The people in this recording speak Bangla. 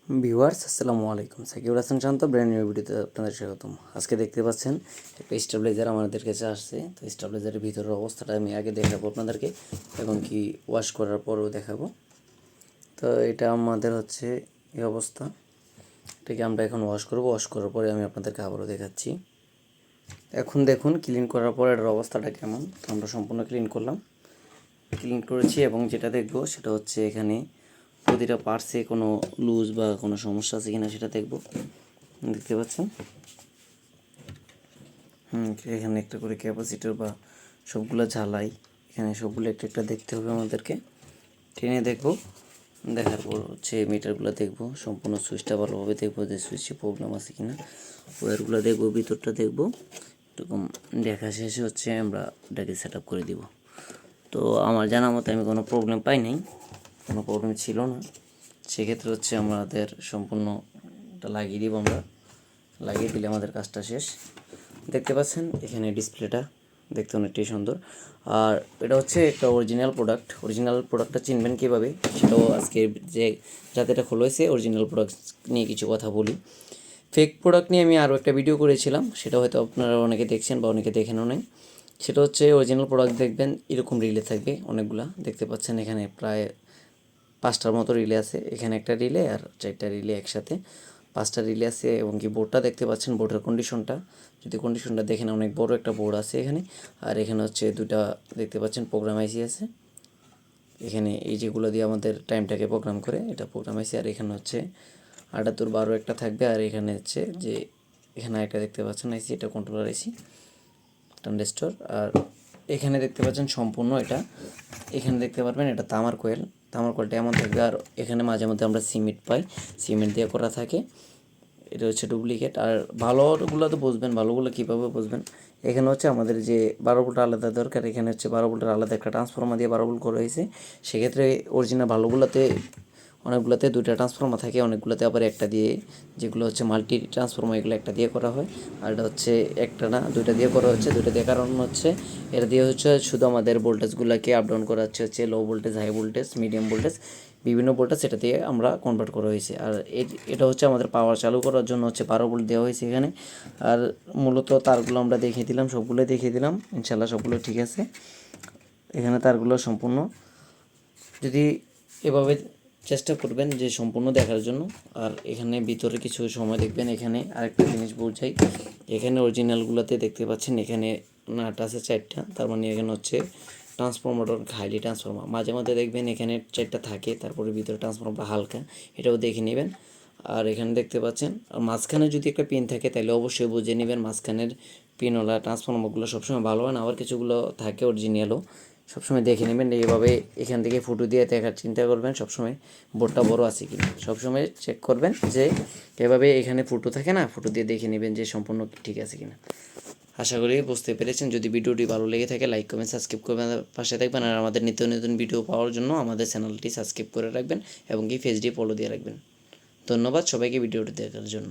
ভিউয়ার্স আসসালামু আলাইকুম, সাকিউর হাসান শান্ত ব্র্যান্ড নিউ ভিডিওতে আপনাদের স্বাগতম। আজকে দেখতে পাচ্ছেন একটা স্টেবিলাইজার আমাদের কাছে আসছে। তো স্টেবিলাইজারের ভিতরের অবস্থাটা আমি আগে দেখাবো আপনাদেরকে এবং কি ওয়াশ করার পরেও দেখাবো। তো এটা আমাদের হচ্ছে এই অবস্থা। এটাকে আমরা এখন ওয়াশ করবো, ওয়াশ করার পরে আমি আপনাদেরকে আবারও দেখাচ্ছি। এখন দেখুন ক্লিন করার পর এটার অবস্থাটা কেমন। আমরা সম্পূর্ণ ক্লিন করলাম, ক্লিন করেছি এবং যেটা দেখবো সেটা হচ্ছে এখানে প্রতিটা পার্টসে কোনো লুজ বা কোনো সমস্যা আছে কিনা সেটা দেখব। দেখতে পাচ্ছেন এখানে একটা করে ক্যাপাসিটর বা সবগুলো ঝালাই, এখানে সবগুলো একটা একটা দেখতে হবে আমাদেরকে। টেনে দেখব, দেখার পর হচ্ছে মিটারগুলো দেখব, সম্পূর্ণ সুইচটা ভালোভাবে দেখব যে সুইচে প্রবলেম আছে কিনা, ওয়্যারগুলো দেখব, ভিতরটা দেখব। এরকম দেখা শেষে হচ্ছে আমরা এটাকে সেট আপ করে দিব। তো আমার জানা মতে আমি কোনো প্রবলেম পাই নাই, কোনো প্রবলেম ছিল না। সেক্ষেত্রে হচ্ছে আমাদের সম্পূর্ণটা লাগিয়ে দিব। আমরা লাগিয়ে দিলে আমাদের কাজটা শেষ। দেখতে পাচ্ছেন এখানে ডিসপ্লেটা দেখতে অনেকটাই সুন্দর। আর এটা হচ্ছে একটা অরিজিনাল প্রোডাক্ট। অরিজিনাল প্রোডাক্টটা চিনবেন কীভাবে সেটাও আজকে যে যাতে এটা খোলা হয়েছে অরিজিনাল প্রোডাক্ট নিয়ে কিছু কথা বলি। ফেক প্রোডাক্ট নিয়ে আমি আরও একটা ভিডিও করেছিলাম, সেটা হয়তো আপনারা অনেকে দেখছেন বা অনেকে দেখেনও নাই। সেটা হচ্ছে অরিজিনাল প্রোডাক্ট দেখবেন এরকম রিলে থাকবে অনেকগুলা, দেখতে পাচ্ছেন এখানে প্রায় 5টার মতো রিলে আছে। এখানে একটা রিলে আর 4টা রিলে একসাথে 5টা রিলে আছে। এবং কি বোর্ডটা দেখতে পাচ্ছেন, বোর্ডের কন্ডিশনটা যদি কন্ডিশনটা দেখেন অনেক বড় একটা বোর্ড আছে এখানে। আর এখানে হচ্ছে দুটা দেখতে পাচ্ছেন প্রোগ্রাম আইসি আছে। এখানে এই যেগুলো দিয়ে আমাদের টাইমটাকে প্রোগ্রাম করে এটা প্রোগ্রাম আইসি। আর এখানে হচ্ছে 7812 একটা থাকবে। আর এখানে হচ্ছে যে এখানে একটা দেখতে পাচ্ছেন আইসি, এটা কন্ট্রোলার আইসি ট্রানজিস্টর। আর এখানে দেখতে পাচ্ছেন সম্পূর্ণ এটা, এখানে দেখতে পারবেন এটা তামার কোয়েল। তামার কোয়েলটা এমন থাকবে। আর এখানে মাঝে মধ্যে আমরা সিমেন্ট পাই, সিমেন্ট দিয়ে করা থাকে। এটা হচ্ছে ডুপ্লিকেট। আর ভালোগুলো তো বুঝবেন, ভালোগুলো কীভাবে বুঝবেন, এখানে হচ্ছে আমাদের যে 12 ভোল্ট আলাদা দরকার, এখানে হচ্ছে 12 ভোল্টের আলাদা একটা ট্রান্সফর্মার দিয়ে 12 ভোল্ট করা হয়েছে। সেক্ষেত্রে অরিজিনাল ভালোগুলোতে অনেকগুলোতে 2টা ট্রান্সফর্মার থাকে, অনেকগুলোতে আবার একটা দিয়ে, যেগুলো হচ্ছে মাল্টি ট্রান্সফর্মার এগুলো একটা দিয়ে করা হয়। আর এটা হচ্ছে একটা না 2টা দিয়ে করা হচ্ছে। 2টা দিয়ে কারণ হচ্ছে এটা দিয়ে হচ্ছে শুধু আমাদের ভোল্টেজগুলোকে আপ ডাউন করা হচ্ছে low voltage, high voltage, medium voltage, বিভিন্ন ভোল্টেজ সেটা দিয়ে আমরা কনভার্ট করা হয়েছে। আর এটা হচ্ছে আমাদের পাওয়ার চালু করার জন্য হচ্ছে 12 ভোল্ট দেওয়া হয়েছে এখানে। আর মূলত তারগুলো আমরা দেখিয়ে দিলাম, সবগুলো দেখিয়ে দিলাম, ইনশাল্লাহ সবগুলো ঠিক আছে। এখানে তারগুলো সম্পূর্ণ যদি এভাবে চেষ্টা করবেন যে সম্পূর্ণ দেখার জন্য। আর এখানে ভিতরে কিছু সময় দেখবেন। এখানে আরেকটা জিনিস বোঝাই, এখানে অরিজিনালগুলোতে দেখতে পাচ্ছেন এখানে নাট আছে 4টা, তার মানে এখানে হচ্ছে ট্রান্সফর্মার হাইলি ট্রান্সফর্মার। মাঝে মধ্যে দেখবেন এখানে 4টা থাকে, তারপরে ভিতরে ট্রান্সফর্মার হালকা, এটাও দেখে নেবেন। আর এখানে দেখতে পাচ্ছেন আর মাঝখানে যদি একটা পিন থাকে তাহলে অবশ্যই বুঝে নেবেন মাঝখানের পিনওয়ালা ট্রান্সফর্মারগুলো সবসময় ভালো হয় না, আবার কিছুগুলো থাকে অরিজিনালও, সবসময় দেখে নেবেন। এইভাবে এখান থেকে ফুটো দিয়ে দেখার চিন্তা করবেন, সবসময় বোর্ডটা বড় আছে কি না সবসময় চেক করবেন। যে এভাবে এখানে ফুটো থাকে না, ফুটো দিয়ে দেখে নেবেন যে সম্পূর্ণ ঠিক আছে কিনা। আশা করি বুঝতে পেরেছেন। যদি ভিডিওটি ভালো লেগে থাকে লাইক কমেন্ট সাবস্ক্রাইব করবেন, পাশে থাকবেন। আর আমাদের নিত্য নতুন ভিডিও পাওয়ার জন্য আমাদের চ্যানেলটি সাবস্ক্রাইব করে রাখবেন এবং কি পেজটি ফলো দিয়ে রাখবেন। ধন্যবাদ সবাইকে ভিডিওটি দেখার জন্য।